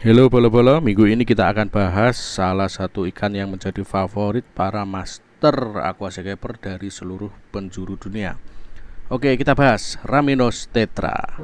Halo bolo-bolo, minggu ini kita akan bahas salah satu ikan yang menjadi favorit para master aquascaper dari seluruh penjuru dunia. Oke, kita bahas Raminos tetra.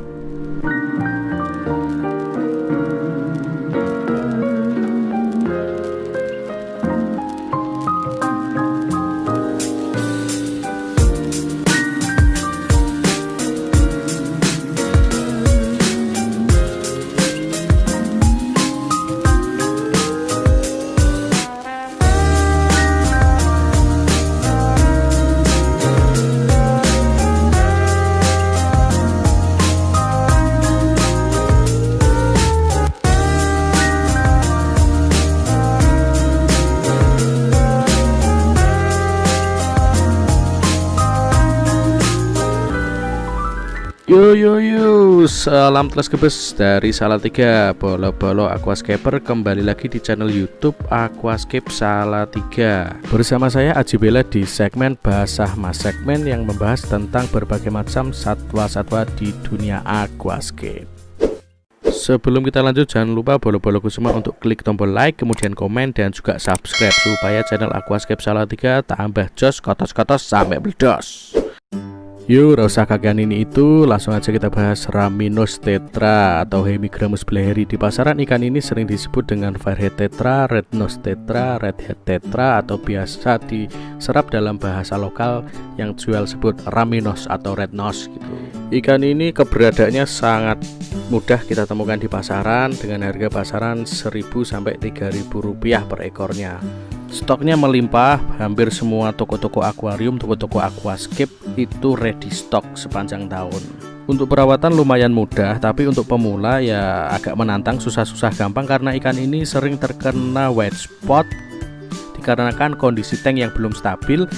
Yo, salam telas gebes dari Salatiga. Bolo-bolo aquascaper kembali lagi di channel YouTube Aquascape Salatiga. Bersama saya Aji Bella di segmen Bahasa Mas, segmen yang membahas tentang berbagai macam satwa-satwa di dunia aquascape. Sebelum kita lanjut, jangan lupa bolo-boloku semua untuk klik tombol like, kemudian komen, dan juga subscribe supaya channel Aquascape Salatiga tambah jos, kotos-kotos sampai bledos. Yuk, usah kakean ini itu, langsung aja kita bahas Raminos tetra atau Hemigramus bleheri. Di pasaran ikan ini sering disebut dengan Firehead tetra, Red Nose tetra, Redhead tetra, atau biasa diserap dalam bahasa lokal yang jual sebut Raminos atau Red Nose gitu. Ikan ini keberadaannya sangat mudah kita temukan di pasaran dengan harga pasaran 1.000 sampai 3.000 rupiah per ekornya. Stoknya melimpah, hampir semua toko-toko akuarium, toko-toko aquascape itu ready stock sepanjang tahun. Untuk perawatan lumayan mudah, tapi untuk pemula ya agak menantang, susah-susah gampang karena ikan ini sering terkena white spot dikarenakan kondisi tank yang belum stabil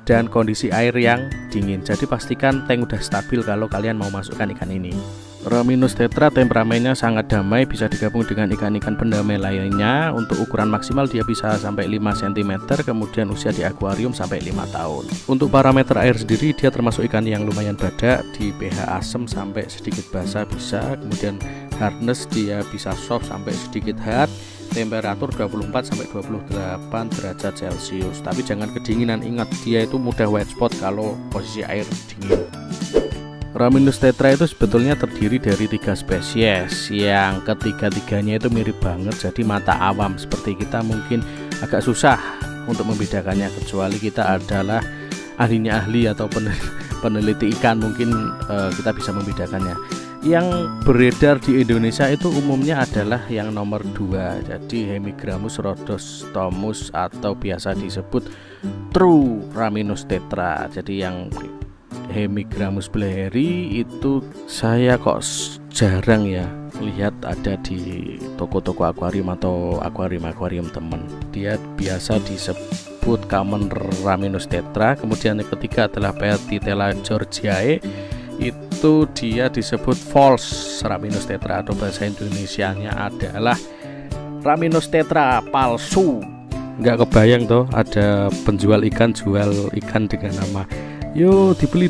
dan kondisi air yang dingin. Jadi pastikan tank udah stabil kalau kalian mau masukkan ikan ini. Raminos tetra temperamennya sangat damai, bisa digabung dengan ikan-ikan pendamai lainnya. Untuk ukuran maksimal dia bisa sampai 5 cm, kemudian usia di akuarium sampai 5 tahun. Untuk parameter air sendiri dia termasuk ikan yang lumayan badak, di pH asam sampai sedikit basah bisa, kemudian hardness dia bisa soft sampai sedikit hard, temperatur 24 sampai 28 derajat Celcius. Tapi jangan kedinginan, ingat dia itu mudah white spot kalau posisi air dingin. Raminos tetra itu sebetulnya terdiri dari 3 spesies yang ketiga-tiganya itu mirip banget, jadi mata awam seperti kita mungkin agak susah untuk membedakannya, kecuali kita adalah ahlinya ahli atau peneliti ikan, mungkin kita bisa membedakannya. Yang beredar di Indonesia itu umumnya adalah yang nomor 2, jadi Hemigramus rhodostomus atau biasa disebut true Raminos tetra. Jadi yang Hemigramus bleheri itu saya kok jarang ya lihat ada di toko-toko akuarium atau akuarium temen. Dia biasa disebut common Raminos tetra. Kemudian yang ketiga adalah Peltitella georgiae, itu dia disebut false Raminos tetra atau bahasa Indonesianya adalah Raminos tetra palsu. Nggak kebayang toh ada penjual ikan jual ikan dengan nama yo dibeli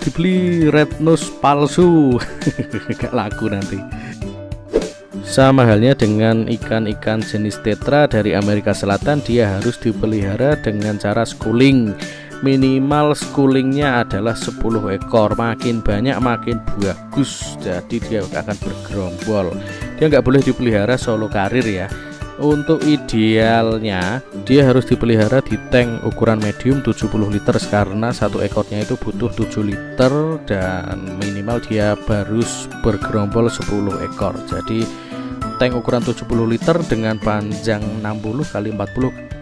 Red Nose palsu. Gak laku nanti. Sama halnya dengan ikan-ikan jenis tetra dari Amerika Selatan, dia harus dipelihara dengan cara schooling. Minimal schoolingnya adalah 10 ekor, makin banyak makin bagus, jadi dia akan bergerombol. Dia nggak boleh dipelihara solo karir ya. Untuk idealnya dia harus dipelihara di tank ukuran medium 70 liter karena satu ekornya itu butuh 7 liter dan minimal dia harus bergerombol 10 ekor. Jadi tank ukuran 70 liter dengan panjang 60 x 40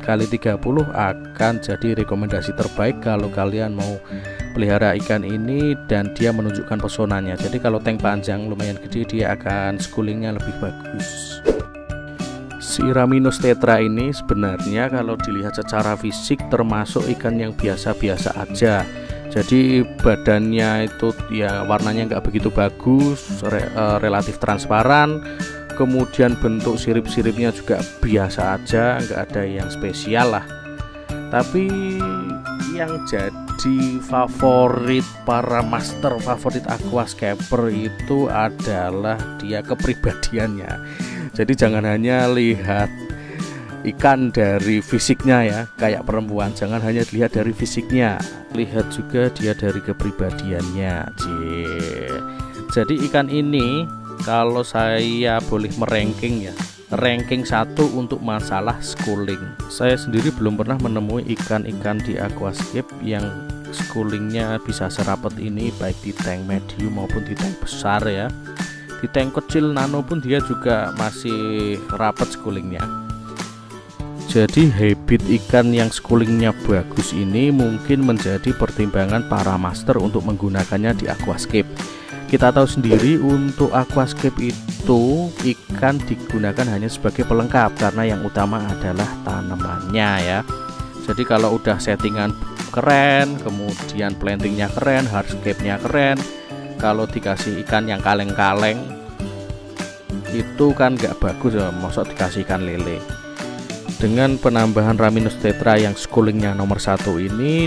x 30 akan jadi rekomendasi terbaik kalau kalian mau pelihara ikan ini dan dia menunjukkan pesonanya. Jadi kalau tank panjang lumayan gede dia akan schoolingnya lebih bagus. Si Raminos tetra ini sebenarnya kalau dilihat secara fisik termasuk ikan yang biasa-biasa aja. Jadi badannya itu ya warnanya nggak begitu bagus, relatif transparan. Kemudian bentuk sirip-siripnya juga biasa aja, nggak ada yang spesial lah. Tapi yang jadi favorit para master, favorit aquascaper itu adalah dia kepribadiannya. Jadi jangan hanya lihat ikan dari fisiknya ya, kayak perempuan, jangan hanya dilihat dari fisiknya, lihat juga dia dari kepribadiannya. Jadi ikan ini kalau saya boleh meranking ya, ranking 1 untuk masalah schooling. Saya sendiri belum pernah menemui ikan-ikan di aquascape yang schoolingnya bisa serapet ini, baik di tank medium maupun di tank besar ya. Di tank kecil nano pun dia juga masih rapet schoolingnya. Jadi habit ikan yang schoolingnya bagus ini mungkin menjadi pertimbangan para master untuk menggunakannya di aquascape. Kita tahu sendiri untuk aquascape itu ikan digunakan hanya sebagai pelengkap, karena yang utama adalah tanamannya ya. Jadi kalau udah settingan keren, kemudian plantingnya keren, hardscape-nya keren, kalau dikasih ikan yang kaleng-kaleng itu kan nggak bagus ya, maksud dikasih ikan lele. Dengan penambahan Rhamnus tetra yang schoolingnya nomor 1 ini,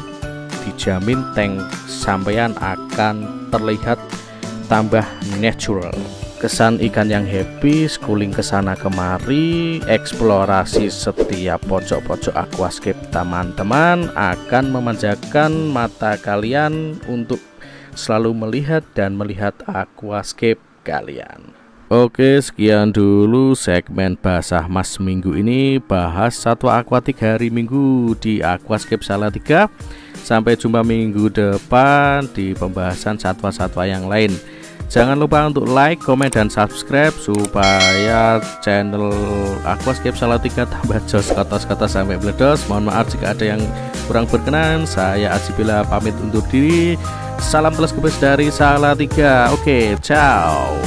dijamin tank sampean akan terlihat tambah natural. Kesan ikan yang happy, schooling kesana kemari, eksplorasi setiap pojok-pojok aquascape teman-teman akan memanjakan mata kalian untuk selalu melihat dan melihat aquascape kalian. Oke, sekian dulu segmen Basah Mas minggu ini, bahas satwa akuatik hari Minggu di Aquascape Salatiga. Sampai jumpa minggu depan di pembahasan satwa-satwa yang lain. Jangan lupa untuk like, komen, dan subscribe supaya channel Aquascape Salatiga tambah jos, kotos-kotos sampai bledos. Mohon maaf jika ada yang kurang berkenan. Saya Aji Bela pamit undur diri. Salam teleskopis dari Salatiga. Oke, ciao.